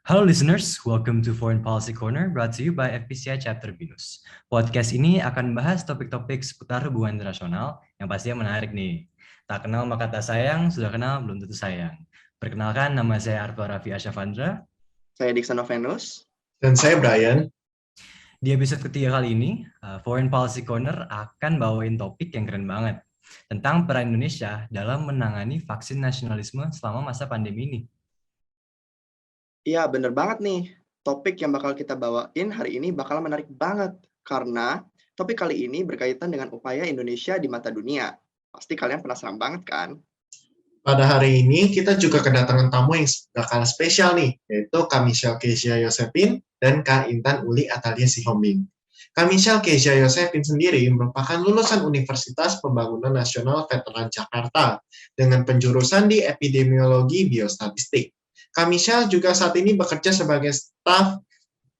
Halo listeners, welcome to Foreign Policy Corner brought to you by FPCI Chapter BINUS. Podcast ini akan membahas topik-topik seputar hubungan internasional yang pastinya menarik nih. Tak kenal maka tak sayang, sudah kenal belum tentu sayang. Perkenalkan, nama saya Arfa Raffi Asyafandra. Saya Dixon Novenus. Dan saya Brian. Di episode ketiga kali ini, Foreign Policy Corner akan bawain topik yang keren banget tentang peran Indonesia dalam menangani vaksin nasionalisme selama masa pandemi ini. Iya, bener banget nih. Topik yang bakal kita bawain hari ini bakal menarik banget. Karena topik kali ini berkaitan dengan upaya Indonesia di mata dunia. Pasti kalian penasaran banget kan? Pada hari ini kita juga kedatangan tamu yang gak kalah spesial nih, yaitu Kak Michelle Kezia Yosepin dan Kak Intan Uli Atalia Sihombing. Kak Michelle Kezia Yosepin sendiri merupakan lulusan Universitas Pembangunan Nasional Veteran Jakarta dengan penjurusan di Epidemiologi Biostatistik. Kak Michelle juga saat ini bekerja sebagai staf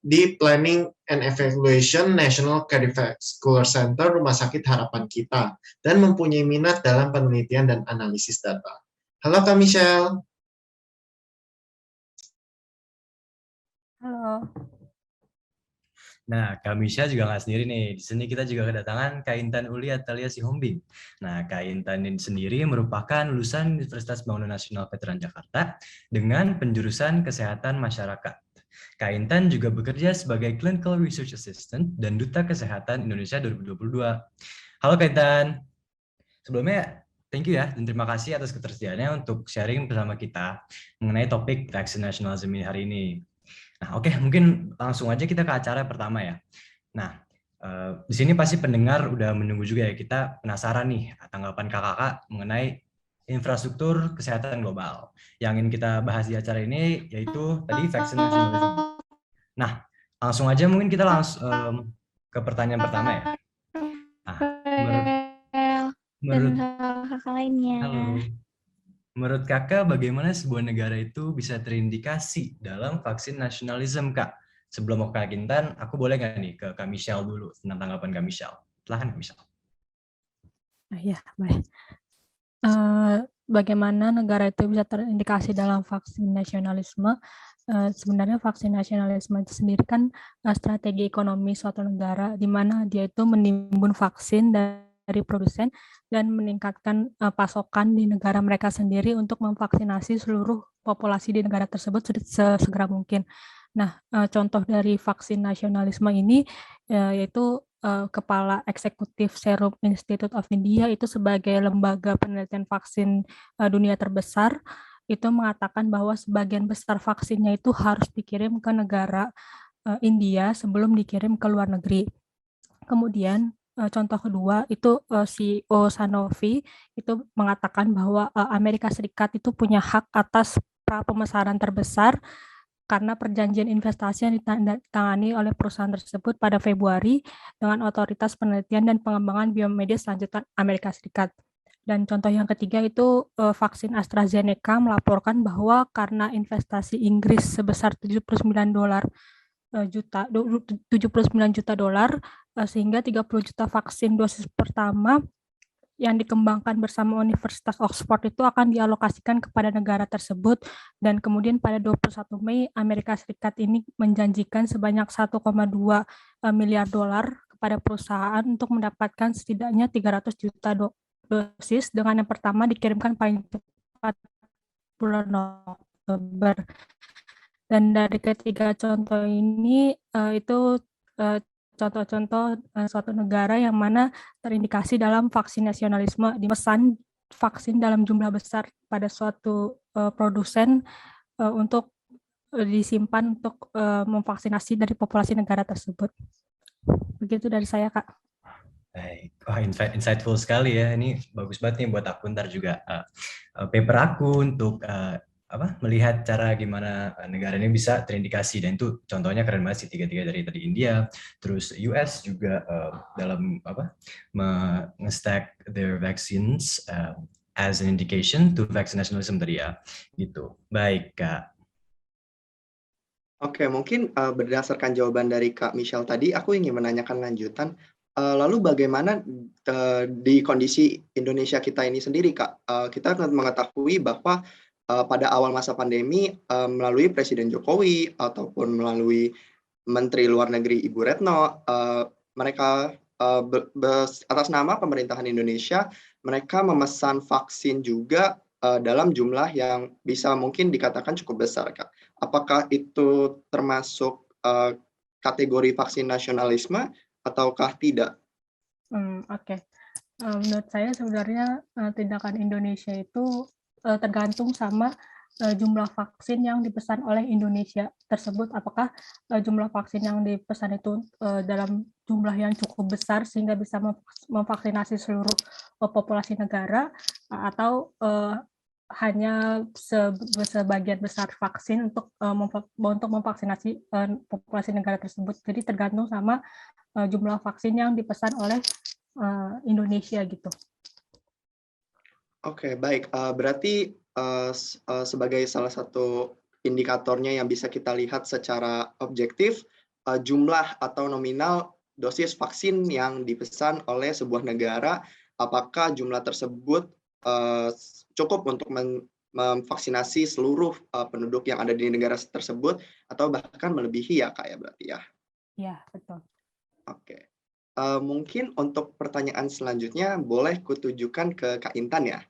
di Planning and Evaluation National Cardiovascular Center Rumah Sakit Harapan Kita dan mempunyai minat dalam penelitian dan analisis data. Halo Kak Michelle. Halo. Nah, Kak Misha juga nggak sendiri nih. Di sini kita juga kedatangan Kak Intan Uli Atalia Sihombing. Nah, Kak Intan ini sendiri merupakan lulusan Universitas Pembangunan Nasional Veteran Jakarta dengan penjurusan Kesehatan Masyarakat. Kak Intan juga bekerja sebagai Clinical Research Assistant dan Duta Kesehatan Indonesia 2022. Halo Kak Intan. Sebelumnya, thank you ya, dan terima kasih atas ketersediaannya untuk sharing bersama kita mengenai topik vaksin nasionalisme hari ini. Nah, oke, mungkin langsung aja kita ke acara pertama ya. Nah, di sini pasti pendengar udah menunggu juga ya, kita penasaran nih tanggapan kakak-kakak mengenai infrastruktur kesehatan global. Yang ingin kita bahas di acara ini yaitu tadi vaksin nasionalisme. Nah, langsung aja mungkin kita langsung ke pertanyaan pertama ya. Nah, menurut kakak lainnya. halo. Menurut kakak, bagaimana sebuah negara itu bisa terindikasi dalam vaksin nasionalisme, Kak? Sebelum Kak Intan, aku boleh nggak nih ke Kak Michelle dulu tentang tanggapan Kak Michelle? Silahkan Kak Michelle. Ya, baik. Bagaimana negara itu bisa terindikasi dalam vaksin nasionalisme? Sebenarnya vaksin nasionalisme itu sendiri kan strategi ekonomi suatu negara, di mana dia itu menimbun vaksin dari produsen dan meningkatkan pasokan di negara mereka sendiri untuk memvaksinasi seluruh populasi di negara tersebut sesegera mungkin. Nah, contoh dari vaksin nasionalisme ini yaitu Kepala Eksekutif Serum Institute of India itu sebagai lembaga penelitian vaksin dunia terbesar itu mengatakan bahwa sebagian besar vaksinnya itu harus dikirim ke negara India sebelum dikirim ke luar negeri. Kemudian contoh kedua itu CEO Sanofi itu mengatakan bahwa Amerika Serikat itu punya hak atas pemesanan terbesar karena perjanjian investasi yang ditangani oleh perusahaan tersebut pada Februari dengan Otoritas Penelitian dan Pengembangan Biomedis Lanjutan Amerika Serikat. Dan contoh yang ketiga itu vaksin AstraZeneca melaporkan bahwa karena investasi Inggris sebesar 79 juta dolar sehingga 30 juta vaksin dosis pertama yang dikembangkan bersama Universitas Oxford itu akan dialokasikan kepada negara tersebut, dan kemudian pada 21 Mei Amerika Serikat ini menjanjikan sebanyak 1,2 miliar dolar kepada perusahaan untuk mendapatkan setidaknya 300 juta dosis dengan yang pertama dikirimkan paling cepat bulan Oktober. Dan dari ketiga contoh ini itu contoh-contoh suatu negara yang mana terindikasi dalam vaksin nasionalisme, dipesan vaksin dalam jumlah besar pada suatu produsen untuk disimpan untuk memvaksinasi dari populasi negara tersebut. Begitu dari saya, Kak. Baik, wah insightful sekali ya. Ini bagus banget nih buat aku ntar juga paper aku untuk melihat cara gimana negara ini bisa terindikasi, dan itu contohnya keren banget sih, tiga-tiga dari tadi India, terus US juga dalam nge-stack their vaccines as an indication to vaksin nasionalisme tadi ya, gitu. Baik Kak. Oke, mungkin berdasarkan jawaban dari Kak Michelle tadi, aku ingin menanyakan lanjutan. Lalu bagaimana di kondisi Indonesia kita ini sendiri, Kak? Kita mengetahui bahwa pada awal masa pandemi melalui Presiden Jokowi ataupun melalui Menteri Luar Negeri Ibu Retno, mereka atas nama pemerintahan Indonesia, mereka memesan vaksin juga dalam jumlah yang bisa mungkin dikatakan cukup besar, Kak. Apakah itu termasuk kategori vaksin nasionalisme ataukah tidak? Oke. Menurut saya sebenarnya tindakan Indonesia itu tergantung sama jumlah vaksin yang dipesan oleh Indonesia tersebut. Apakah jumlah vaksin yang dipesan itu dalam jumlah yang cukup besar sehingga bisa memvaksinasi seluruh populasi negara, atau hanya sebagian besar vaksin untuk memvaksinasi populasi negara tersebut. Jadi tergantung sama jumlah vaksin yang dipesan oleh Indonesia gitu. Oke, baik. Berarti sebagai salah satu indikatornya yang bisa kita lihat secara objektif, jumlah atau nominal dosis vaksin yang dipesan oleh sebuah negara, apakah jumlah tersebut cukup untuk memvaksinasi seluruh penduduk yang ada di negara tersebut, atau bahkan melebihi ya, Kak, ya, berarti ya? Iya, betul. Oke. Mungkin untuk pertanyaan selanjutnya boleh kutujukan ke Kak Intan ya.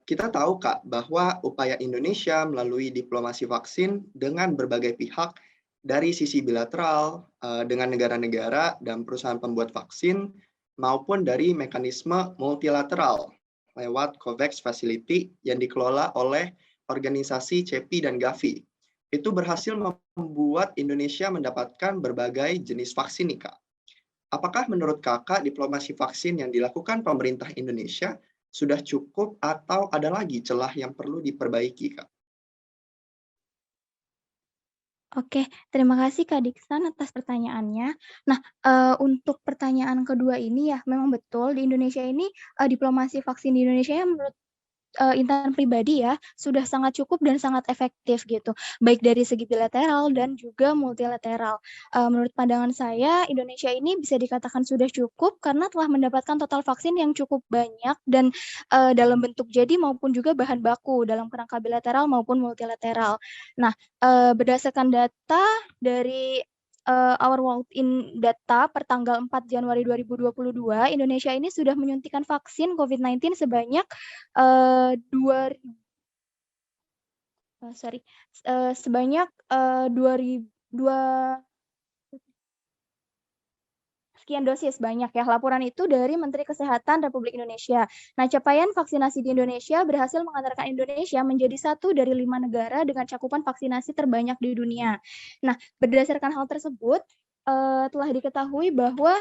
Kita tahu Kak bahwa upaya Indonesia melalui diplomasi vaksin dengan berbagai pihak dari sisi bilateral dengan negara-negara dan perusahaan pembuat vaksin maupun dari mekanisme multilateral lewat COVAX Facility yang dikelola oleh organisasi CEPI dan Gavi. Itu berhasil membuat Indonesia mendapatkan berbagai jenis vaksin nih Kak. Apakah menurut Kakak diplomasi vaksin yang dilakukan pemerintah Indonesia sudah cukup atau ada lagi celah yang perlu diperbaiki, Kak? Oke, terima kasih Kak Diksan atas pertanyaannya. Nah, untuk pertanyaan kedua ini ya, memang betul di Indonesia ini, diplomasi vaksin di Indonesia yang menurut Intan pribadi ya, sudah sangat cukup dan sangat efektif gitu, baik dari segi bilateral dan juga multilateral. Menurut pandangan saya, Indonesia ini bisa dikatakan sudah cukup karena telah mendapatkan total vaksin yang cukup banyak dan dalam bentuk jadi maupun juga bahan baku dalam kerangka bilateral maupun multilateral. Nah, berdasarkan data dari Our World in Data per tanggal 4 Januari 2022, Indonesia ini sudah menyuntikkan vaksin COVID-19 sebanyak 2.000 sebanyak 2.000 sekian dosis banyak ya. Laporan itu dari Menteri Kesehatan Republik Indonesia. Nah, capaian vaksinasi di Indonesia berhasil mengantarkan Indonesia menjadi satu dari 5 negara dengan cakupan vaksinasi terbanyak di dunia. Nah, berdasarkan hal tersebut, telah diketahui bahwa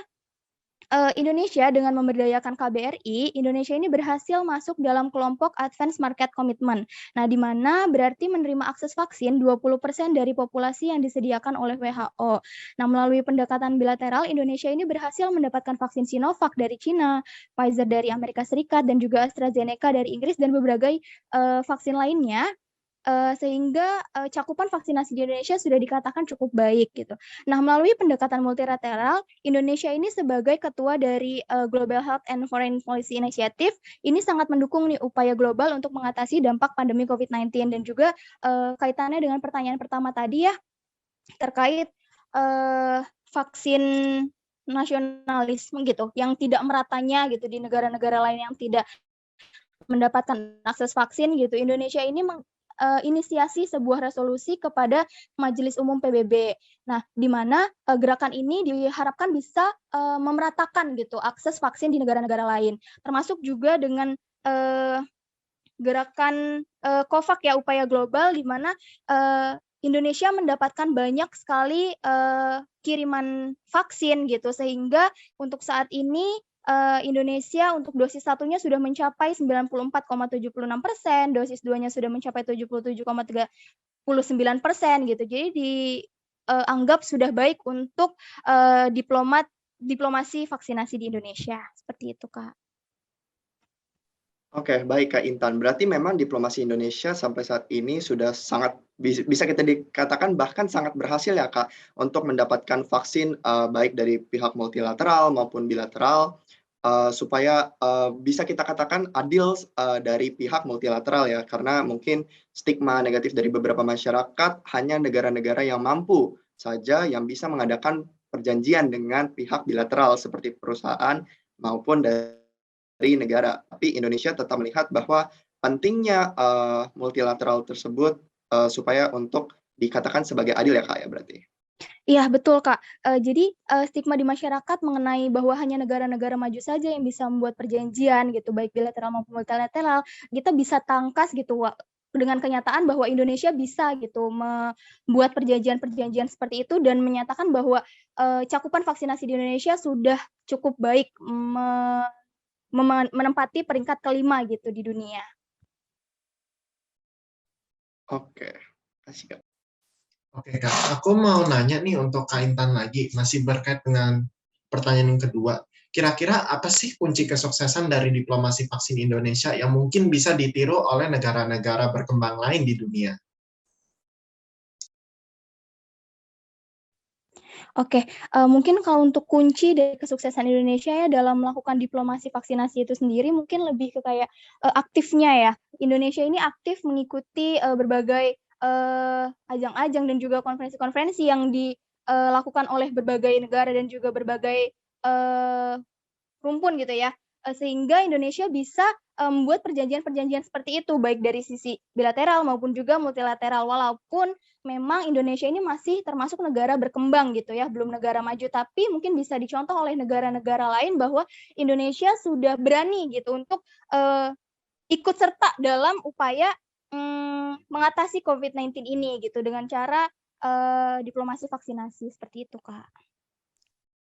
Indonesia dengan memberdayakan KBRI, Indonesia ini berhasil masuk dalam kelompok Advanced Market Commitment. Nah, di mana berarti menerima akses vaksin 20% dari populasi yang disediakan oleh WHO. Nah, melalui pendekatan bilateral, Indonesia ini berhasil mendapatkan vaksin Sinovac dari Cina, Pfizer dari Amerika Serikat, dan juga AstraZeneca dari Inggris, dan berbagai vaksin lainnya. Sehingga cakupan vaksinasi di Indonesia sudah dikatakan cukup baik gitu. Nah, melalui pendekatan multilateral, Indonesia ini sebagai ketua dari Global Health and Foreign Policy Initiative ini sangat mendukung nih upaya global untuk mengatasi dampak pandemi COVID-19 dan juga kaitannya dengan pertanyaan pertama tadi ya terkait vaksin nasionalisme gitu yang tidak meratanya gitu di negara-negara lain yang tidak mendapatkan akses vaksin gitu. Indonesia ini inisiasi sebuah resolusi kepada Majelis Umum PBB. Nah, di mana gerakan ini diharapkan bisa memeratakan gitu akses vaksin di negara-negara lain, termasuk juga dengan gerakan COVAX ya, upaya global di mana Indonesia mendapatkan banyak sekali kiriman vaksin gitu, sehingga untuk saat ini Indonesia untuk dosis satunya sudah mencapai 94,76%, dosis 2-nya sudah mencapai 77,39% gitu. Jadi dianggap sudah baik untuk diplomasi vaksinasi di Indonesia. Seperti itu, Kak. Oke, baik Kak Intan. Berarti memang diplomasi Indonesia sampai saat ini sudah sangat bisa kita dikatakan bahkan sangat berhasil ya Kak untuk mendapatkan vaksin baik dari pihak multilateral maupun bilateral supaya bisa kita katakan adil dari pihak multilateral ya, karena mungkin stigma negatif dari beberapa masyarakat hanya negara-negara yang mampu saja yang bisa mengadakan perjanjian dengan pihak bilateral seperti perusahaan maupun dari negara. Tapi Indonesia tetap melihat bahwa pentingnya multilateral tersebut supaya untuk dikatakan sebagai adil ya Kak ya berarti. Iya betul Kak, jadi, stigma di masyarakat mengenai bahwa hanya negara-negara maju saja yang bisa membuat perjanjian gitu, baik bilateral maupun multilateral, kita bisa tangkas gitu dengan kenyataan bahwa Indonesia bisa gitu membuat perjanjian-perjanjian seperti itu dan menyatakan bahwa, cakupan vaksinasi di Indonesia sudah cukup baik menempati peringkat ke-5 gitu di dunia. Oke, kasih Kak. Oke Kak, aku mau nanya nih untuk Kak Intan lagi, masih berkait dengan pertanyaan yang kedua. Kira-kira apa sih kunci kesuksesan dari diplomasi vaksin Indonesia yang mungkin bisa ditiru oleh negara-negara berkembang lain di dunia? Oke, mungkin kalau untuk kunci dari kesuksesan Indonesia ya dalam melakukan diplomasi vaksinasi itu sendiri mungkin lebih ke kayak, aktifnya ya. Indonesia ini aktif mengikuti, berbagai, ajang-ajang dan juga konferensi-konferensi yang dilakukan oleh berbagai negara dan juga berbagai, rumpun gitu ya, sehingga Indonesia bisa, membuat perjanjian-perjanjian seperti itu, baik dari sisi bilateral maupun juga multilateral. Walaupun memang Indonesia ini masih termasuk negara berkembang gitu ya, belum negara maju, tapi mungkin bisa dicontoh oleh negara-negara lain bahwa Indonesia sudah berani gitu untuk, ikut serta dalam upaya, mengatasi COVID-19 ini gitu, dengan cara, diplomasi vaksinasi, seperti itu, Kak.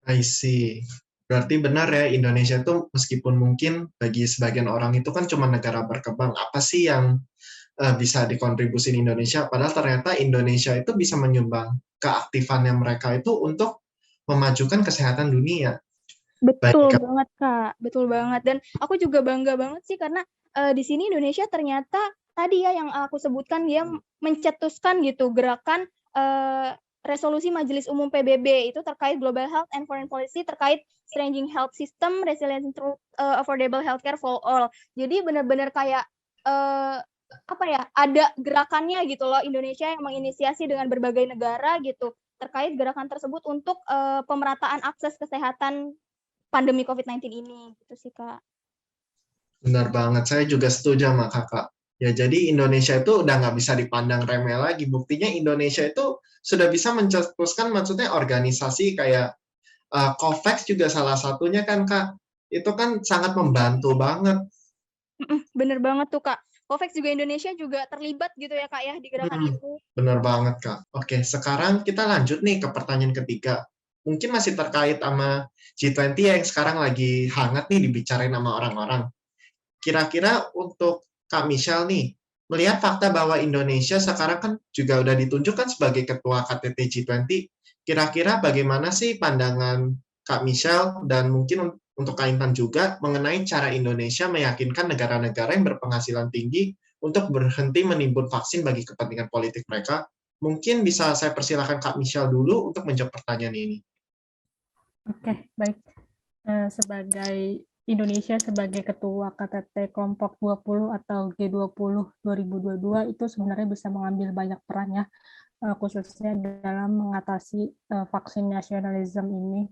I see. Berarti benar ya, Indonesia itu meskipun mungkin bagi sebagian orang itu kan cuma negara berkembang, apa sih yang bisa dikontribusi Indonesia? Padahal ternyata Indonesia itu bisa menyumbang keaktifannya mereka itu untuk memajukan kesehatan dunia. Betul Baik, banget, Kak, betul banget. Dan aku juga bangga banget sih karena, di sini Indonesia ternyata tadi ya yang aku sebutkan dia mencetuskan gitu gerakan, resolusi Majelis Umum PBB itu terkait Global Health and Foreign Policy terkait Strengthening Health System, Resilience through Affordable Healthcare for All. Jadi benar-benar kayak, apa ya, ada gerakannya gitu loh Indonesia yang menginisiasi dengan berbagai negara gitu, terkait gerakan tersebut untuk, pemerataan akses kesehatan pandemi COVID-19 ini, gitu sih, Kak. benar banget. Saya juga setuju sama Kakak. Ya, jadi Indonesia itu udah nggak bisa dipandang remeh lagi. Buktinya Indonesia itu sudah bisa mencetuskan maksudnya organisasi kayak COVAX juga salah satunya kan, Kak. Itu kan sangat membantu banget. Bener banget tuh, Kak. COVAX juga Indonesia juga terlibat gitu ya, Kak, ya, di gerakan Hmm, itu. benar banget, Kak. Oke, sekarang kita lanjut nih ke pertanyaan ketiga. Mungkin masih terkait sama G20 yang sekarang lagi hangat nih dibicarain sama orang-orang. Kira-kira untuk Kak Michelle nih, melihat fakta bahwa Indonesia sekarang kan juga udah ditunjukkan sebagai ketua KTT G20, kira-kira bagaimana sih pandangan Kak Michelle dan mungkin untuk Kak Intan juga mengenai cara Indonesia meyakinkan negara-negara yang berpenghasilan tinggi untuk berhenti menimbun vaksin bagi kepentingan politik mereka? Mungkin bisa saya persilakan Kak Michelle dulu untuk menjawab pertanyaan ini. Oke, baik. Sebagai Indonesia sebagai ketua KTT Kelompok 20 atau G20 2022 itu sebenarnya bisa mengambil banyak peran ya, khususnya dalam mengatasi vaksin nasionalisme ini,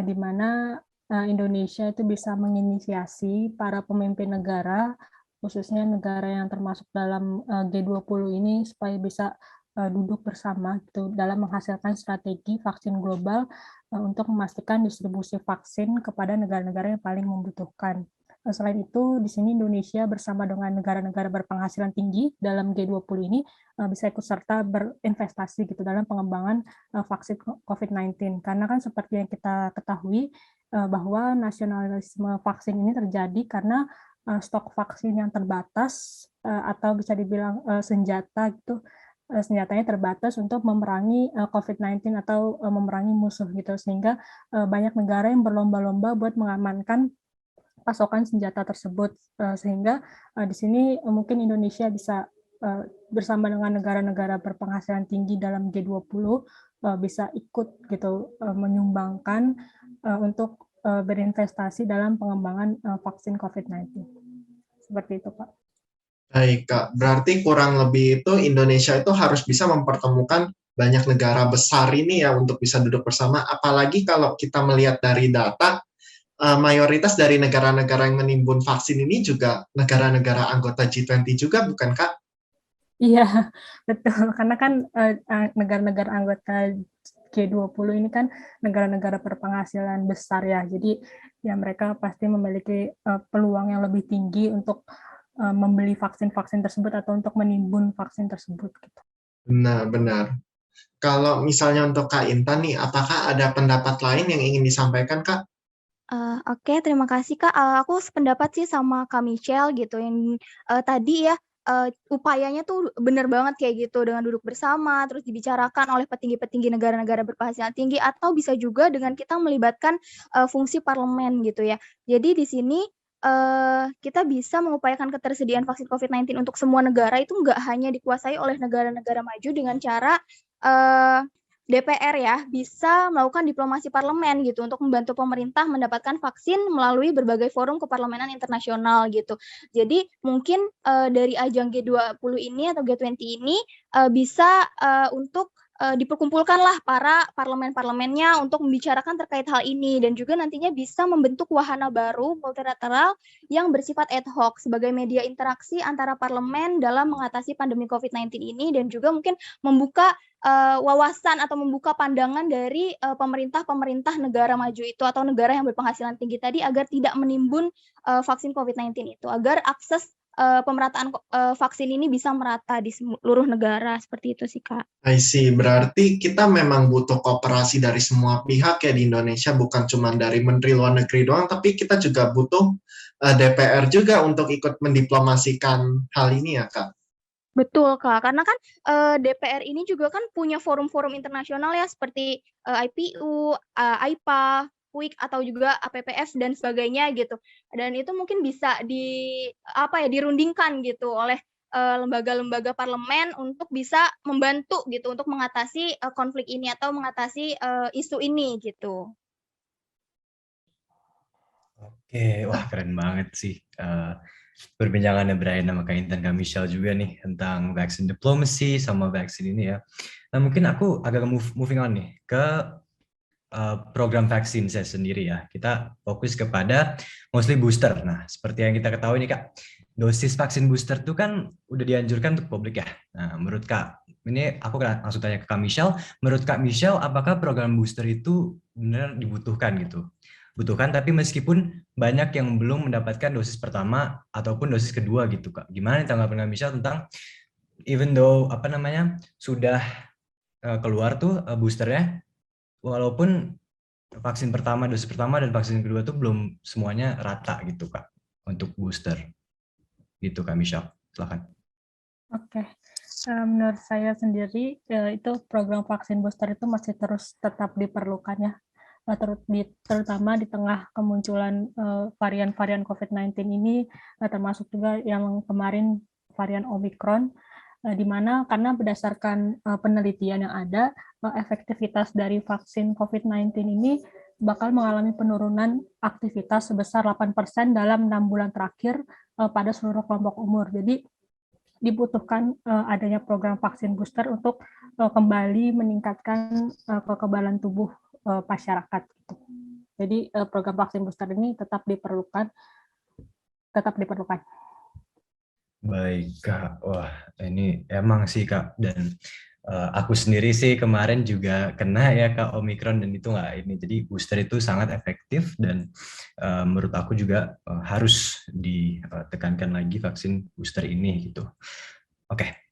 di mana Indonesia itu bisa menginisiasi para pemimpin negara, khususnya negara yang termasuk dalam G20 ini supaya bisa duduk bersama gitu dalam menghasilkan strategi vaksin global untuk memastikan distribusi vaksin kepada negara-negara yang paling membutuhkan. Selain itu, di sini Indonesia bersama dengan negara-negara berpenghasilan tinggi dalam G20 ini bisa ikut serta berinvestasi gitu dalam pengembangan vaksin COVID-19. Karena kan seperti yang kita ketahui bahwa nasionalisme vaksin ini terjadi karena stok vaksin yang terbatas atau bisa dibilang senjata gitu, senjatanya terbatas untuk memerangi COVID-19 atau memerangi musuh gitu, sehingga banyak negara yang berlomba-lomba buat mengamankan pasokan senjata tersebut, sehingga di sini mungkin Indonesia bisa bersama dengan negara-negara berpenghasilan tinggi dalam G20 bisa ikut gitu menyumbangkan untuk berinvestasi dalam pengembangan vaksin COVID-19. Seperti itu, Pak. Baik, Kak. Berarti kurang lebih itu Indonesia itu harus bisa mempertemukan banyak negara besar ini ya untuk bisa duduk bersama. Apalagi kalau kita melihat dari data, mayoritas dari negara-negara yang menimbun vaksin ini juga negara-negara anggota G20 juga, bukan, Kak? Iya, betul. Karena kan negara-negara anggota G20 ini kan negara-negara berpenghasilan besar ya. Jadi ya mereka pasti memiliki peluang yang lebih tinggi untuk membeli vaksin-vaksin tersebut atau untuk menimbun vaksin tersebut. Gitu. Benar. Kalau misalnya untuk Kak Intan nih, apakah ada pendapat lain yang ingin disampaikan, Kak? Oke, terima kasih Kak. Aku sependapat sih sama Kak Michelle gitu, yang tadi ya, upayanya tuh bener banget kayak gitu, dengan duduk bersama, terus dibicarakan oleh petinggi-petinggi negara-negara berpenghasilan tinggi, atau bisa juga dengan kita melibatkan fungsi parlemen gitu ya. Jadi di sini kita bisa mengupayakan ketersediaan vaksin COVID-19 untuk semua negara itu nggak hanya dikuasai oleh negara-negara maju dengan cara DPR ya bisa melakukan diplomasi parlemen gitu untuk membantu pemerintah mendapatkan vaksin melalui berbagai forum keparlemenan internasional gitu. Jadi mungkin dari ajang G20 ini atau G20 ini bisa untuk diperkumpulkanlah para parlemen-parlemennya untuk membicarakan terkait hal ini dan juga nantinya bisa membentuk wahana baru multilateral yang bersifat ad hoc sebagai media interaksi antara parlemen dalam mengatasi pandemi COVID-19 ini dan juga mungkin membuka wawasan atau membuka pandangan dari pemerintah-pemerintah negara maju itu atau negara yang berpenghasilan tinggi tadi agar tidak menimbun vaksin COVID-19 itu, agar akses pemerataan vaksin ini bisa merata di seluruh negara, seperti itu sih Kak. I see, berarti kita memang butuh kooperasi dari semua pihak ya di Indonesia, bukan cuma dari Menteri Luar Negeri doang, tapi kita juga butuh DPR juga untuk ikut mendiplomasikan hal ini ya Kak? Betul Kak, karena kan DPR ini juga kan punya forum-forum internasional ya seperti IPU, AIPA, PUIK atau juga APPF dan sebagainya gitu. Dan itu mungkin bisa dirundingkan gitu oleh lembaga-lembaga parlemen untuk bisa membantu gitu untuk mengatasi konflik ini atau mengatasi isu ini gitu. Oke, wah keren banget sih perbincangannya Brian sama Kak Intan, Kak Michelle juga nih tentang vaksin diplomacy sama vaksin ini ya. Nah mungkin aku agak moving on nih ke program vaksin saya sendiri ya. Kita fokus kepada mostly booster. Nah seperti yang kita ketahui nih Kak, dosis vaksin booster itu kan udah dianjurkan untuk publik ya. Nah menurut Kak, ini aku langsung tanya ke Kak Michelle, menurut Kak Michelle apakah program booster itu benar dibutuhkan gitu? Butuhkan, tapi meskipun banyak yang belum mendapatkan dosis pertama ataupun dosis kedua gitu Kak. Gimana nih tanggapan Kak Michelle tentang even though sudah keluar tuh boosternya, walaupun vaksin pertama, dosis pertama dan vaksin kedua tuh belum semuanya rata gitu Kak untuk booster. Gitu Kak Michelle, silakan. Oke. Menurut saya sendiri itu program vaksin booster itu masih terus tetap diperlukan ya. Terutama di tengah kemunculan varian-varian COVID-19 ini, termasuk juga yang kemarin varian Omicron, di mana karena berdasarkan penelitian yang ada, efektivitas dari vaksin COVID-19 ini bakal mengalami penurunan aktivitas sebesar 8% dalam 6 bulan terakhir pada seluruh kelompok umur. Jadi dibutuhkan adanya program vaksin booster untuk kembali meningkatkan kekebalan tubuh masyarakat. Gitu. Jadi program vaksin booster ini tetap diperlukan. Baik Kak, wah ini emang sih Kak, dan aku sendiri sih kemarin juga kena ya Kak Omicron dan itu nggak ini, jadi booster itu sangat efektif dan menurut aku juga harus ditekankan lagi vaksin booster ini gitu. Oke.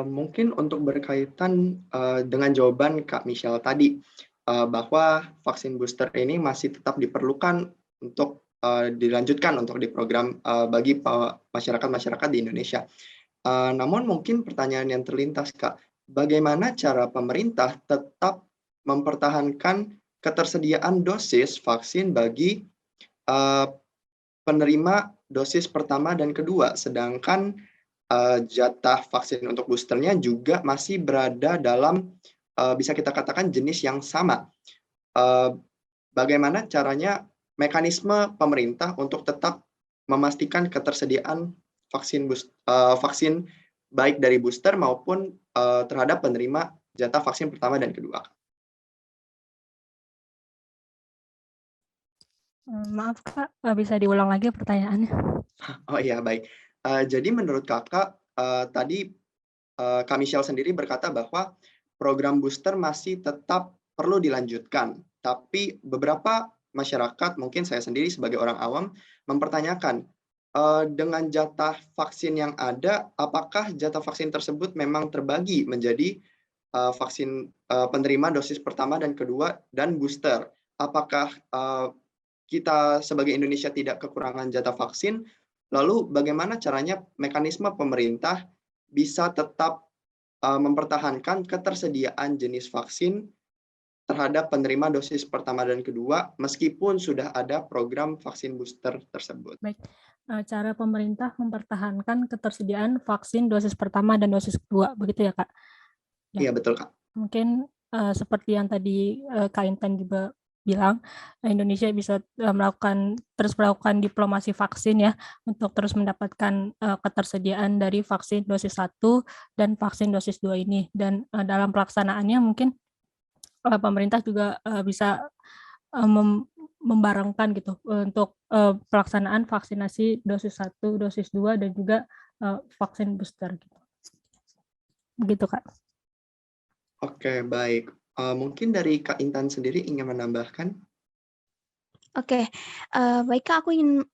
Mungkin untuk berkaitan dengan jawaban Kak Michelle tadi, bahwa vaksin booster ini masih tetap diperlukan untuk dilanjutkan untuk di program bagi masyarakat-masyarakat di Indonesia. Namun mungkin pertanyaan yang terlintas Kak, bagaimana cara pemerintah tetap mempertahankan ketersediaan dosis vaksin bagi penerima dosis pertama dan kedua, sedangkan jatah vaksin untuk boosternya juga masih berada dalam bisa kita katakan jenis yang sama. Bagaimana caranya mekanisme pemerintah untuk tetap memastikan ketersediaan vaksin baik dari booster maupun terhadap penerima jatah vaksin pertama dan kedua. Maaf Kak, bisa diulang lagi pertanyaannya? Oh iya, baik. Jadi menurut Kakak, tadi Kak Michelle sendiri berkata bahwa program booster masih tetap perlu dilanjutkan, tapi beberapa masyarakat, mungkin saya sendiri sebagai orang awam, mempertanyakan, dengan jatah vaksin yang ada, apakah jatah vaksin tersebut memang terbagi menjadi vaksin penerima dosis pertama dan kedua dan booster? Apakah kita sebagai Indonesia tidak kekurangan jatah vaksin? Lalu bagaimana caranya mekanisme pemerintah bisa tetap mempertahankan ketersediaan jenis vaksin terhadap penerima dosis pertama dan kedua meskipun sudah ada program vaksin booster tersebut? Baik, cara pemerintah mempertahankan ketersediaan vaksin dosis pertama dan dosis kedua, begitu ya Kak? Iya, betul Kak. Mungkin seperti yang tadi Kak Intan juga bilang, Indonesia bisa terus melakukan diplomasi vaksin ya, untuk terus mendapatkan ketersediaan dari vaksin dosis 1 dan vaksin dosis 2 ini. Dan dalam pelaksanaannya mungkin pemerintah juga bisa membarengkan gitu untuk pelaksanaan vaksinasi dosis 1, dosis 2, dan juga vaksin booster gitu. Begitu Kak. Oke, baik. Mungkin dari Kak Intan sendiri ingin menambahkan? Oke, baik Kak, aku ingin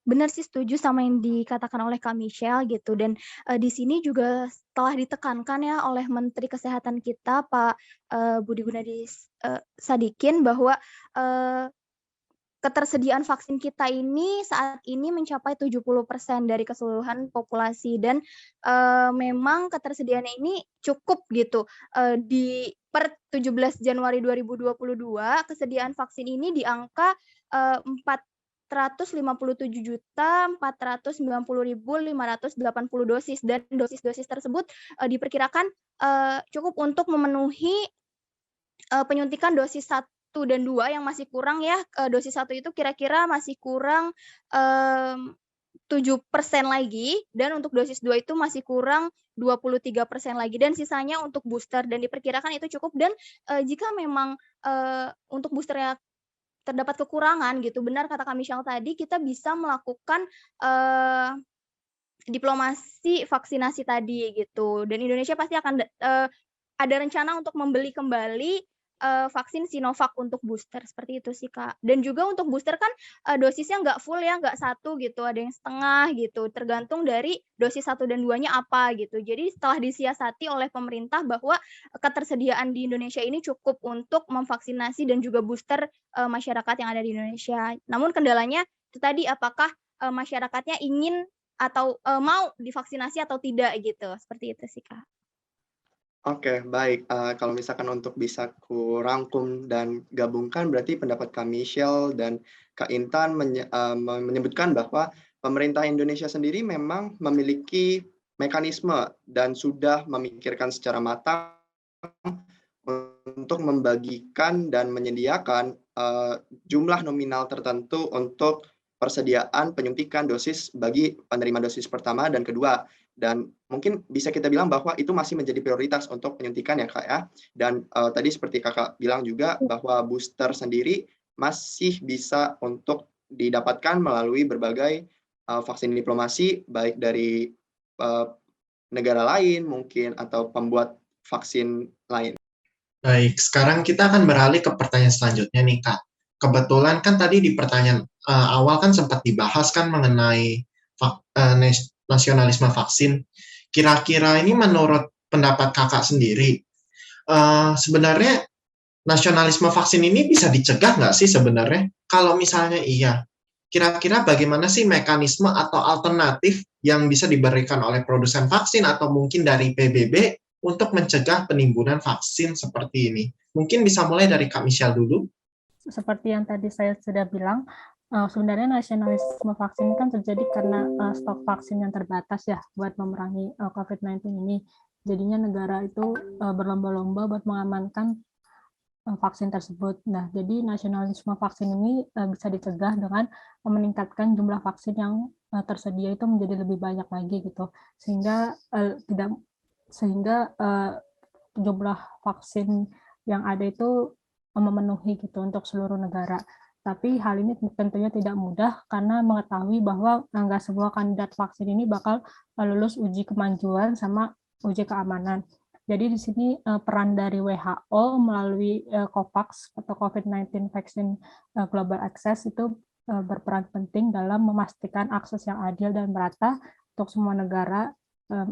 benar sih setuju sama yang dikatakan oleh Kak Michelle gitu, dan di sini juga telah ditekankan ya oleh Menteri Kesehatan kita Pak Budi Gunadi Sadikin bahwa ketersediaan vaksin kita ini saat ini mencapai 70% dari keseluruhan populasi, dan memang ketersediaannya ini cukup gitu. Di per 17 Januari 2022 kesediaan vaksin ini di angka 457.490.580 dosis, dan dosis-dosis tersebut diperkirakan cukup untuk memenuhi penyuntikan dosis 1 dan 2 yang masih kurang ya. Dosis 1 itu kira-kira masih kurang 7% lagi, dan untuk dosis 2 itu masih kurang 23% lagi, dan sisanya untuk booster, dan diperkirakan itu cukup. Dan jika memang untuk boosternya terdapat kekurangan gitu, benar kata Kak Michelle tadi, kita bisa melakukan diplomasi vaksinasi tadi gitu, dan Indonesia pasti akan ada rencana untuk membeli kembali vaksin Sinovac untuk booster, seperti itu sih Kak. Dan juga untuk booster kan dosisnya nggak full ya, nggak 1 gitu, ada yang setengah gitu, tergantung dari dosis 1 dan 2-nya apa gitu. Jadi setelah disiasati oleh pemerintah bahwa ketersediaan di Indonesia ini cukup untuk memvaksinasi dan juga booster masyarakat yang ada di Indonesia. Namun kendalanya itu tadi, apakah masyarakatnya ingin atau mau divaksinasi atau tidak gitu, seperti itu sih Kak. Oke, baik. Kalau misalkan untuk bisa kurangkum dan gabungkan, berarti pendapat Kak Michelle dan Kak Intan menyebutkan bahwa pemerintah Indonesia sendiri memang memiliki mekanisme dan sudah memikirkan secara matang untuk membagikan dan menyediakan jumlah nominal tertentu untuk persediaan penyuntikan dosis bagi penerima dosis pertama dan kedua. Dan mungkin bisa kita bilang bahwa itu masih menjadi prioritas untuk penyuntikan ya Kak ya. Dan tadi seperti Kakak bilang juga bahwa booster sendiri masih bisa untuk didapatkan melalui berbagai vaksin diplomasi, baik dari negara lain mungkin atau pembuat vaksin lain. Baik, sekarang kita akan beralih ke pertanyaan selanjutnya nih Kak. Kebetulan kan tadi di pertanyaan awal kan sempat dibahas kan mengenai nasionalisme vaksin. Kira-kira ini menurut pendapat Kakak sendiri, sebenarnya nasionalisme vaksin ini bisa dicegah nggak sih sebenarnya? Kalau misalnya iya, kira-kira bagaimana sih mekanisme atau alternatif yang bisa diberikan oleh produsen vaksin atau mungkin dari PBB untuk mencegah penimbunan vaksin seperti ini? Mungkin bisa mulai dari Kak Michelle dulu. Seperti yang tadi saya sudah bilang, sebenarnya nasionalisme vaksin kan terjadi karena stok vaksin yang terbatas ya buat memerangi COVID-19 ini. Jadinya negara itu berlomba-lomba buat mengamankan vaksin tersebut. Nah, jadi nasionalisme vaksin ini bisa dicegah dengan meningkatkan jumlah vaksin yang tersedia itu menjadi lebih banyak lagi gitu, sehingga jumlah vaksin yang ada itu memenuhi gitu untuk seluruh negara. Tapi hal ini tentunya tidak mudah karena mengetahui bahwa nggak semua kandidat vaksin ini bakal lulus uji kemajuan sama uji keamanan. Jadi di sini peran dari WHO melalui COVAX atau COVID-19 Vaccine Global Access itu berperan penting dalam memastikan akses yang adil dan merata untuk semua negara,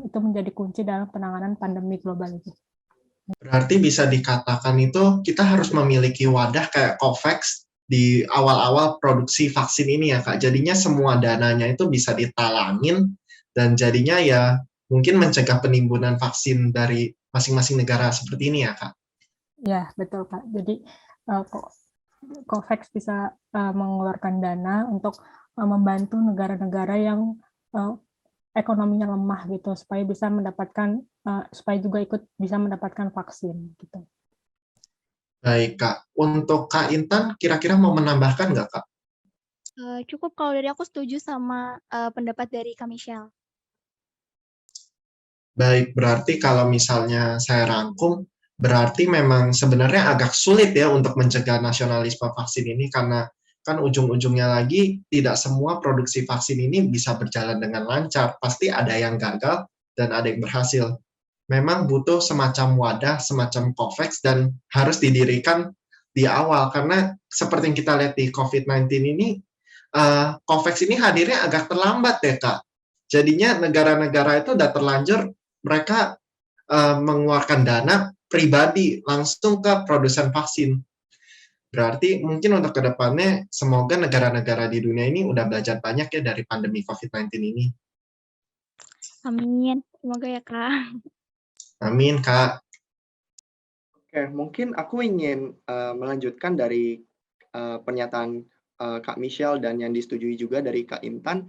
itu menjadi kunci dalam penanganan pandemi global ini. Berarti bisa dikatakan itu kita harus memiliki wadah kayak COVAX di awal-awal produksi vaksin ini ya Kak. Jadinya semua dananya itu bisa ditalangin dan jadinya ya mungkin mencegah penimbunan vaksin dari masing-masing negara seperti ini ya Kak. Ya, betul Kak. Jadi COVAX bisa mengeluarkan dana untuk membantu negara-negara yang ekonominya lemah gitu supaya bisa mendapatkan supaya juga ikut bisa mendapatkan vaksin gitu. Baik Kak, untuk Kak Intan kira-kira mau menambahkan nggak Kak? Cukup kalau dari aku setuju sama pendapat dari Kak Michelle. Baik, berarti kalau misalnya saya rangkum, berarti memang sebenarnya agak sulit ya untuk mencegah nasionalisme vaksin ini karena kan ujung-ujungnya lagi tidak semua produksi vaksin ini bisa berjalan dengan lancar. Pasti ada yang gagal dan ada yang berhasil. Memang butuh semacam wadah, semacam COVAX dan harus didirikan di awal karena seperti yang kita lihat di COVID-19 ini, COVAX ini hadirnya agak terlambat ya Kak. Jadinya negara-negara itu udah terlanjur mereka mengeluarkan dana pribadi langsung ke produsen vaksin. Berarti mungkin untuk kedepannya semoga negara-negara di dunia ini udah belajar banyak ya dari pandemi COVID-19 ini. Amin. Semoga ya Kak. Amin, Kak. Oke, mungkin aku ingin melanjutkan dari pernyataan Kak Michelle dan yang disetujui juga dari Kak Intan.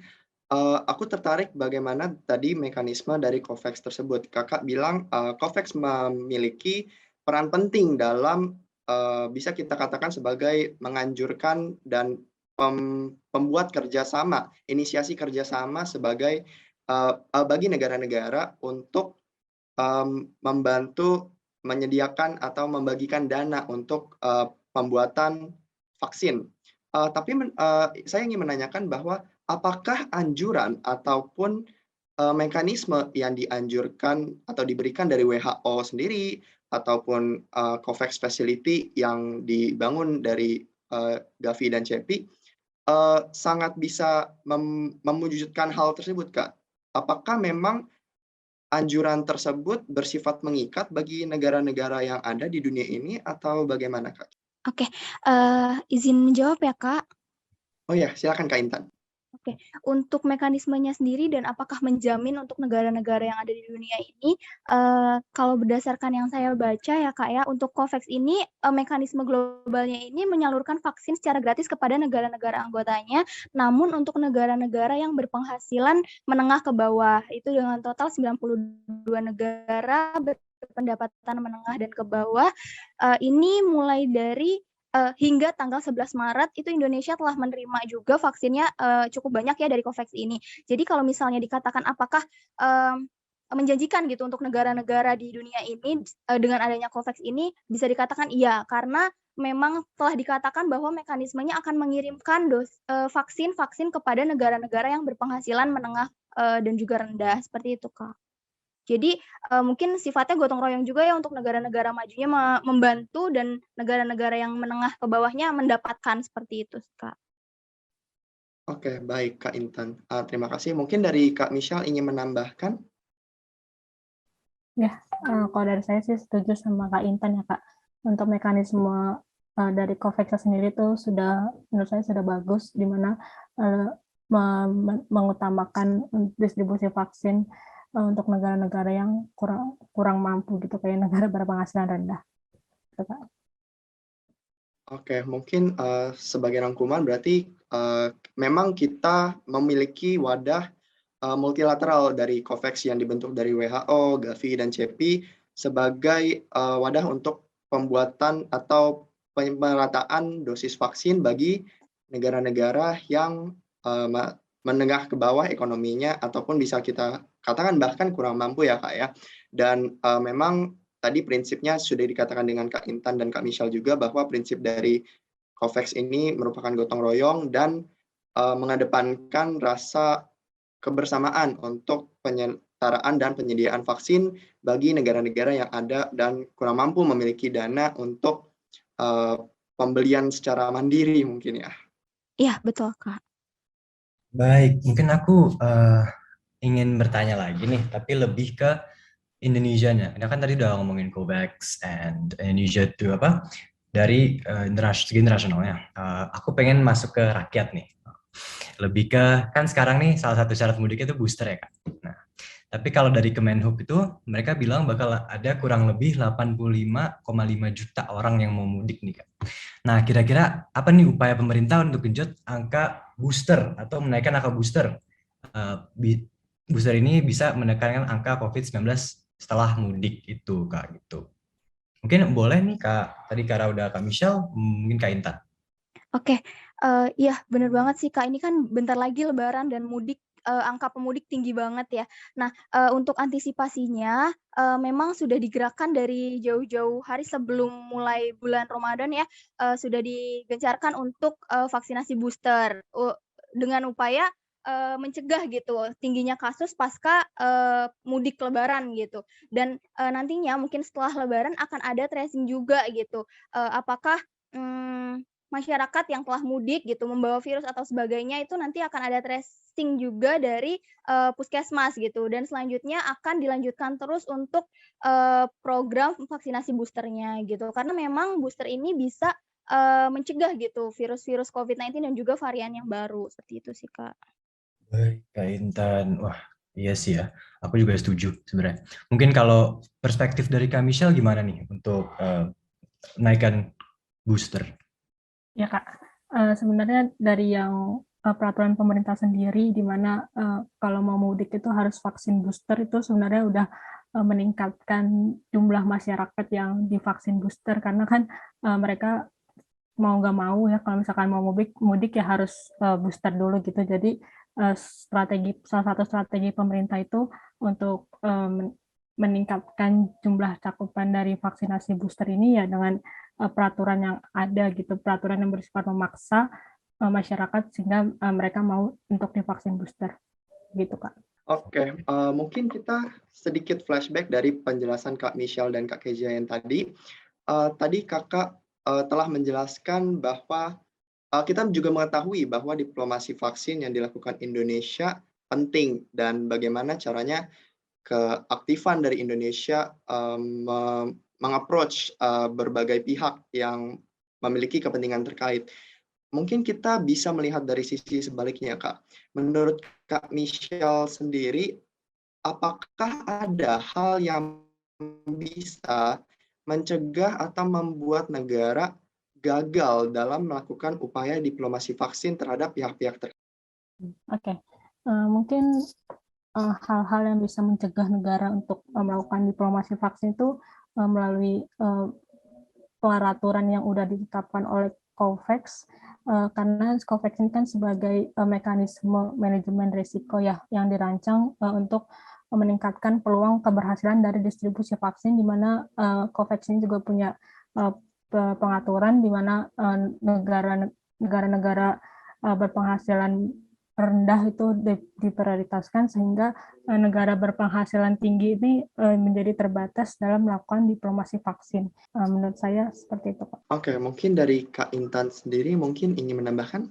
Aku tertarik bagaimana tadi mekanisme dari COVAX tersebut. Kakak bilang COVAX memiliki peran penting dalam bisa kita katakan sebagai menganjurkan dan pembuat kerjasama, inisiasi kerjasama sebagai bagi negara-negara untuk membantu menyediakan atau membagikan dana untuk pembuatan vaksin. Tapi saya ingin menanyakan bahwa apakah anjuran ataupun mekanisme yang dianjurkan atau diberikan dari WHO sendiri ataupun COVAX Facility yang dibangun dari Gavi dan CEPI sangat bisa mewujudkan hal tersebut, Kak? Apakah memang anjuran tersebut bersifat mengikat bagi negara-negara yang ada di dunia ini atau bagaimana, Kak? Oke, izin menjawab ya Kak. Oh ya, silakan Kak Intan. Oke, untuk mekanismenya sendiri dan apakah menjamin untuk negara-negara yang ada di dunia ini, kalau berdasarkan yang saya baca ya Kak ya, untuk COVAX ini mekanisme globalnya ini menyalurkan vaksin secara gratis kepada negara-negara anggotanya, namun untuk negara-negara yang berpenghasilan menengah ke bawah, itu dengan total 92 negara berpendapatan menengah dan ke bawah, ini mulai dari hingga tanggal 11 Maret itu Indonesia telah menerima juga vaksinnya cukup banyak ya dari COVAX ini. Jadi kalau misalnya dikatakan apakah menjanjikan gitu untuk negara-negara di dunia ini dengan adanya COVAX ini bisa dikatakan iya, karena memang telah dikatakan bahwa mekanismenya akan mengirimkan vaksin-vaksin kepada negara-negara yang berpenghasilan menengah dan juga rendah seperti itu, Kak. Jadi mungkin sifatnya gotong royong juga ya untuk negara-negara majunya membantu dan negara-negara yang menengah ke bawahnya mendapatkan seperti itu, Kak. Oke, baik Kak Intan. Terima kasih. Mungkin dari Kak Michelle ingin menambahkan? Ya, kalau dari saya sih setuju sama Kak Intan ya Kak. Untuk mekanisme dari COVAX sendiri itu menurut saya sudah bagus, di mana mengutamakan distribusi vaksin untuk negara-negara yang kurang mampu gitu, kayak negara berpenghasilan rendah. Gitu, Kak. Oke, mungkin sebagai rangkuman berarti memang kita memiliki wadah multilateral dari COVAX yang dibentuk dari WHO, Gavi, dan CEPI sebagai wadah untuk pembuatan atau pemerataan dosis vaksin bagi negara-negara yang menengah ke bawah ekonominya ataupun bisa kita katakan bahkan kurang mampu ya Kak ya. Dan memang tadi prinsipnya sudah dikatakan dengan Kak Intan dan Kak Michelle juga bahwa prinsip dari COVAX ini merupakan gotong royong dan mengedepankan rasa kebersamaan untuk penyetaraan dan penyediaan vaksin bagi negara-negara yang ada dan kurang mampu memiliki dana untuk pembelian secara mandiri mungkin ya. Iya, betul, Kak. Baik, mungkin aku ingin bertanya lagi nih, tapi lebih ke Indonesianya. Ini kan tadi udah ngomongin COVAX and Indonesia itu apa dari segi internasionalnya. Aku pengen masuk ke rakyat nih. Lebih ke kan sekarang nih salah satu syarat mudiknya itu booster ya Kak. Nah, tapi kalau dari Kemenhub itu mereka bilang bakal ada kurang lebih 85,5 juta orang yang mau mudik nih Kak. Nah, kira-kira apa nih upaya pemerintah untuk genjot angka booster atau menaikkan angka booster? Booster ini bisa menekankan angka COVID-19 setelah mudik itu Kak gitu. Mungkin boleh nih Kak, tadi Kak udah Kak Michelle, mungkin Kak Intan. Oke, iya benar banget sih Kak, ini kan bentar lagi lebaran dan mudik, angka pemudik tinggi banget ya. Nah, untuk antisipasinya, memang sudah digerakkan dari jauh-jauh hari sebelum mulai bulan Ramadan ya, sudah digencarkan untuk, vaksinasi booster, dengan upaya mencegah gitu tingginya kasus pasca mudik lebaran gitu. Dan nantinya mungkin setelah lebaran akan ada tracing juga gitu, apakah masyarakat yang telah mudik gitu membawa virus atau sebagainya itu nanti akan ada tracing juga dari puskesmas gitu. Dan selanjutnya akan dilanjutkan terus untuk program vaksinasi boosternya gitu. Karena memang booster ini bisa mencegah gitu virus-virus COVID-19 dan juga varian yang baru, seperti itu sih Kak. Baik, Kak Intan. Wah, iya sih ya. Aku juga setuju sebenarnya. Mungkin kalau perspektif dari Kak Michelle gimana nih untuk menaikkan booster? Ya Kak, sebenarnya dari yang peraturan pemerintah sendiri, di mana kalau mau mudik itu harus vaksin booster, itu sebenarnya udah meningkatkan jumlah masyarakat yang divaksin booster, karena kan mereka mau nggak mau ya kalau misalkan mau mudik ya harus booster dulu gitu. Jadi salah satu strategi pemerintah itu untuk meningkatkan jumlah cakupan dari vaksinasi booster ini ya dengan peraturan yang ada gitu, peraturan yang bersifat memaksa masyarakat sehingga mereka mau untuk divaksin booster gitu Kak. Oke, mungkin kita sedikit flashback dari penjelasan Kak Michelle dan Kak Kezia yang tadi. Tadi Kakak telah menjelaskan bahwa kita juga mengetahui bahwa diplomasi vaksin yang dilakukan Indonesia penting dan bagaimana caranya keaktifan dari Indonesia mengapproach berbagai pihak yang memiliki kepentingan terkait. Mungkin kita bisa melihat dari sisi sebaliknya, Kak. Menurut Kak Michelle sendiri, apakah ada hal yang bisa mencegah atau membuat negara gagal dalam melakukan upaya diplomasi vaksin terhadap pihak-pihak terkait? Oke, mungkin hal-hal yang bisa mencegah negara untuk melakukan diplomasi vaksin itu melalui peraturan yang sudah ditetapkan oleh COVAX, karena COVAX ini kan sebagai mekanisme manajemen risiko ya yang dirancang untuk meningkatkan peluang keberhasilan dari distribusi vaksin, di mana COVAX ini juga punya pengaturan di mana negara-negara berpenghasilan rendah itu diprioritaskan sehingga negara berpenghasilan tinggi ini menjadi terbatas dalam melakukan diplomasi vaksin. Menurut saya seperti itu, Pak. Oke, mungkin dari Kak Intan sendiri mungkin ingin menambahkan?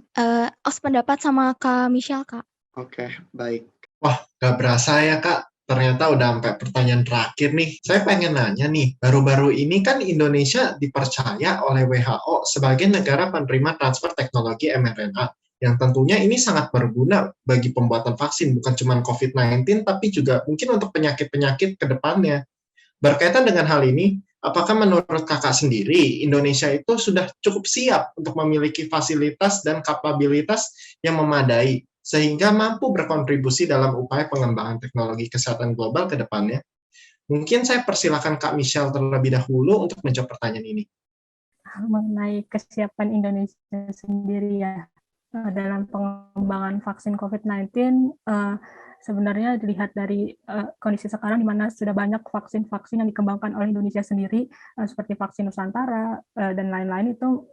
Sependapat sama Kak Michelle, Kak. Oke, baik. Wah, gak berasa ya Kak. Ternyata udah sampai pertanyaan terakhir nih. Saya pengen nanya nih, baru-baru ini kan Indonesia dipercaya oleh WHO sebagai negara penerima transfer teknologi mRNA. Yang tentunya ini sangat berguna bagi pembuatan vaksin, bukan cuma COVID-19, tapi juga mungkin untuk penyakit-penyakit ke depannya. Berkaitan dengan hal ini, apakah menurut Kakak sendiri, Indonesia itu sudah cukup siap untuk memiliki fasilitas dan kapabilitas yang memadai, sehingga mampu berkontribusi dalam upaya pengembangan teknologi kesehatan global ke depannya? Mungkin saya persilakan Kak Michelle terlebih dahulu untuk menjawab pertanyaan ini. Mengenai kesiapan Indonesia sendiri ya dalam pengembangan vaksin COVID-19, sebenarnya dilihat dari kondisi sekarang di mana sudah banyak vaksin-vaksin yang dikembangkan oleh Indonesia sendiri, seperti vaksin Nusantara dan lain-lain, itu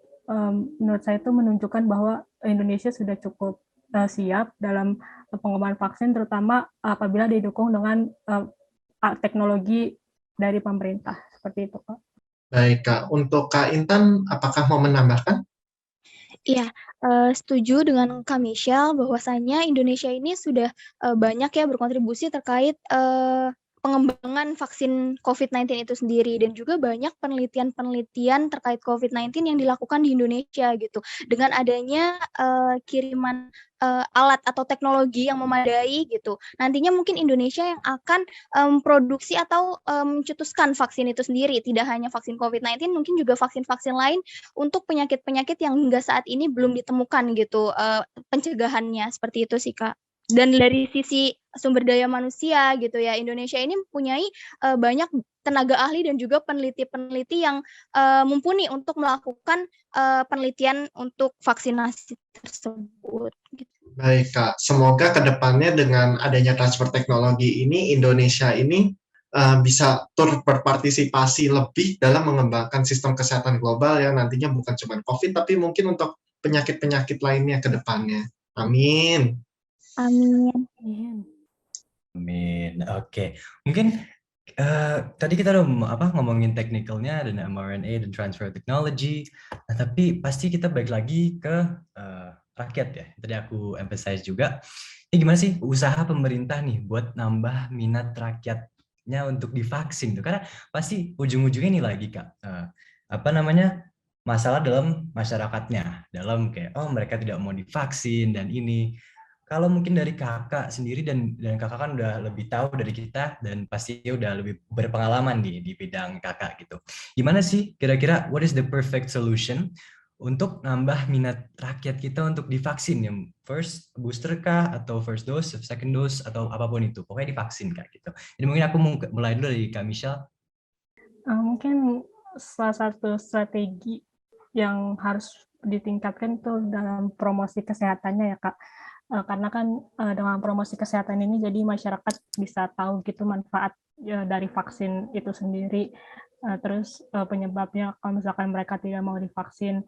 menurut saya itu menunjukkan bahwa Indonesia sudah cukup siap dalam pengembangan vaksin, terutama apabila didukung dengan teknologi dari pemerintah. Seperti itu, Kak. Baik, Kak. Untuk Kak Intan, apakah mau menambahkan? Iya, setuju dengan Kak Michelle bahwasanya Indonesia ini sudah banyak ya berkontribusi terkait pengembangan vaksin COVID-19 itu sendiri, dan juga banyak penelitian-penelitian terkait COVID-19 yang dilakukan di Indonesia gitu. Dengan adanya kiriman alat atau teknologi yang memadai gitu, nantinya mungkin Indonesia yang akan produksi atau mencetuskan vaksin itu sendiri. Tidak hanya vaksin COVID-19, mungkin juga vaksin-vaksin lain untuk penyakit-penyakit yang hingga saat ini belum ditemukan gitu pencegahannya, seperti itu sih, Kak. Dan dari sisi sumber daya manusia gitu ya, Indonesia ini mempunyai banyak tenaga ahli dan juga peneliti-peneliti yang mumpuni untuk melakukan penelitian untuk vaksinasi tersebut. Gitu. Baik, Kak. Semoga ke depannya dengan adanya transfer teknologi ini, Indonesia ini bisa turut berpartisipasi lebih dalam mengembangkan sistem kesehatan global yang nantinya bukan cuma COVID, tapi mungkin untuk penyakit-penyakit lainnya ke depannya. Amin. Amin. Amin. Oke. Mungkin tadi kita udah ngomongin teknikalnya dan mRNA dan transfer technology. Nah, tapi pasti kita balik lagi ke rakyat ya. Tadi aku emphasize juga. Ini gimana sih usaha pemerintah nih buat nambah minat rakyatnya untuk divaksin tuh? Karena pasti ujung-ujungnya ini lagi, Kak. Masalah dalam masyarakatnya, dalam kayak mereka tidak mau divaksin dan ini. Kalau mungkin dari kakak sendiri dan kakak kan udah lebih tahu dari kita dan pasti udah lebih berpengalaman di bidang kakak gitu. Gimana sih kira-kira what is the perfect solution untuk nambah minat rakyat kita untuk divaksin, yang first booster kah atau first dose, second dose atau apapun itu, pokoknya divaksin kak gitu. Jadi mungkin aku mulai dulu dari Kak Michelle. Mungkin salah satu strategi yang harus ditingkatkan itu dalam promosi kesehatannya ya, Kak. Karena kan dengan promosi kesehatan ini jadi masyarakat bisa tahu gitu manfaat dari vaksin itu sendiri, terus penyebabnya kalau misalkan mereka tidak mau divaksin,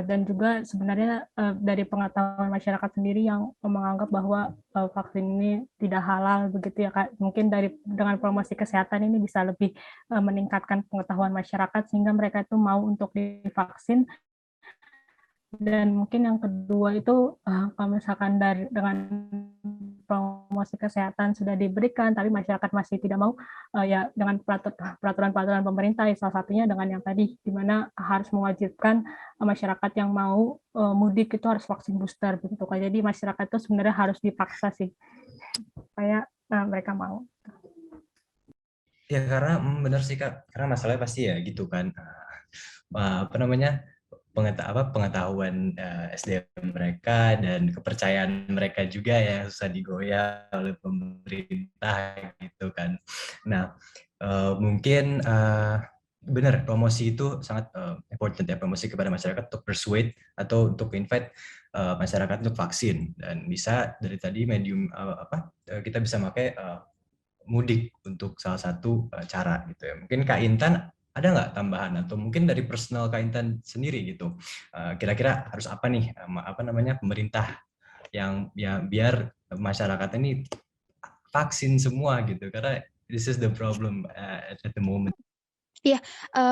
dan juga sebenarnya dari pengetahuan masyarakat sendiri yang menganggap bahwa vaksin ini tidak halal begitu ya, Kak. Mungkin dengan promosi kesehatan ini bisa lebih meningkatkan pengetahuan masyarakat sehingga mereka itu mau untuk divaksin. Dan mungkin yang kedua itu kalau misalkan dengan promosi kesehatan sudah diberikan tapi masyarakat masih tidak mau, ya dengan peraturan-peraturan pemerintah, ya salah satunya dengan yang tadi di mana harus mewajibkan masyarakat yang mau mudik itu harus vaksin booster begitu. Jadi masyarakat itu sebenarnya harus dipaksa sih supaya mereka mau. Ya karena benar sih Kak, karena masalahnya pasti ya gitu kan, pengetahuan SDM mereka dan kepercayaan mereka juga ya susah digoyah oleh pemerintah gitu kan. Nah mungkin benar promosi itu sangat important ya, promosi kepada masyarakat untuk persuade atau untuk invite masyarakat untuk vaksin, dan bisa dari tadi medium kita bisa pakai mudik untuk salah satu cara gitu ya. Mungkin Kak Intan ada nggak tambahan atau mungkin dari personal Kak Intan sendiri gitu, kira-kira harus apa nih pemerintah yang ya biar masyarakat ini vaksin semua gitu, karena this is the problem at the moment. Iya,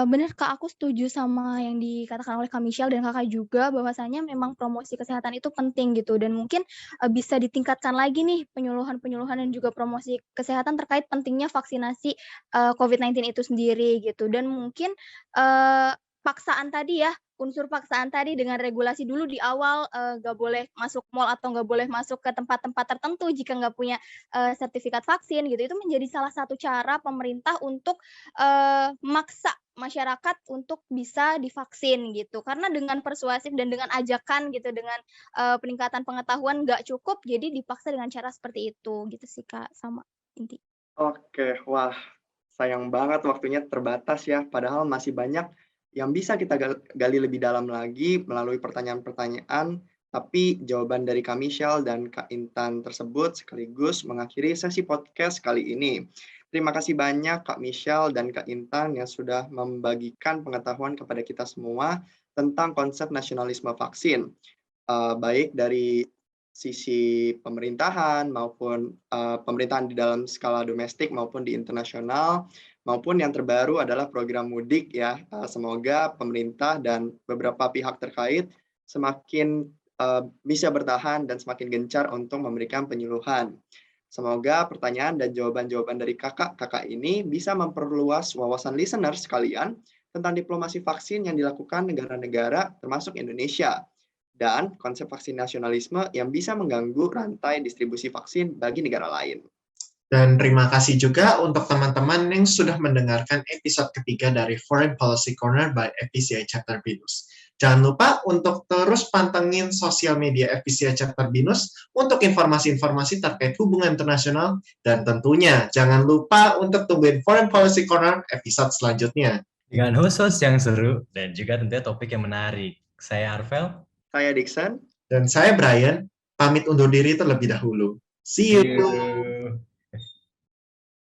benar Kak, aku setuju sama yang dikatakan oleh Kak Michelle dan Kakak juga, bahwasanya memang promosi kesehatan itu penting gitu, dan mungkin bisa ditingkatkan lagi nih penyuluhan-penyuluhan dan juga promosi kesehatan terkait pentingnya vaksinasi COVID-19 itu sendiri gitu. Dan mungkin paksaan tadi ya, unsur paksaan tadi dengan regulasi dulu di awal, nggak boleh masuk mal atau nggak boleh masuk ke tempat-tempat tertentu jika nggak punya sertifikat vaksin gitu, itu menjadi salah satu cara pemerintah untuk masyarakat untuk bisa divaksin gitu. Karena dengan persuasif dan dengan ajakan gitu, dengan peningkatan pengetahuan nggak cukup, jadi dipaksa dengan cara seperti itu gitu sih Kak, sama inti. Oke, wah sayang banget waktunya terbatas ya, padahal masih banyak yang bisa kita gali lebih dalam lagi melalui pertanyaan-pertanyaan, tapi jawaban dari Kak Michelle dan Kak Intan tersebut sekaligus mengakhiri sesi podcast kali ini. Terima kasih banyak Kak Michelle dan Kak Intan yang sudah membagikan pengetahuan kepada kita semua tentang konsep nasionalisme vaksin. Baik dari sisi pemerintahan maupun pemerintahan di dalam skala domestik maupun di internasional, maupun yang terbaru adalah program mudik ya. Semoga pemerintah dan beberapa pihak terkait semakin bisa bertahan dan semakin gencar untuk memberikan penyuluhan. Semoga pertanyaan dan jawaban-jawaban dari kakak-kakak ini bisa memperluas wawasan listener sekalian tentang diplomasi vaksin yang dilakukan negara-negara termasuk Indonesia dan konsep vaksin nasionalisme yang bisa mengganggu rantai distribusi vaksin bagi negara lain. Dan terima kasih juga untuk teman-teman yang sudah mendengarkan episode ketiga dari Foreign Policy Corner by FPCI Chapter BINUS. Jangan lupa untuk terus pantengin sosial media FPCI Chapter BINUS untuk informasi-informasi terkait hubungan internasional, dan tentunya jangan lupa untuk tungguin Foreign Policy Corner episode selanjutnya. Dengan host-host yang seru dan juga tentunya topik yang menarik. Saya Arvel. Saya Dixon. Dan saya Brian, pamit undur diri terlebih dahulu. See you!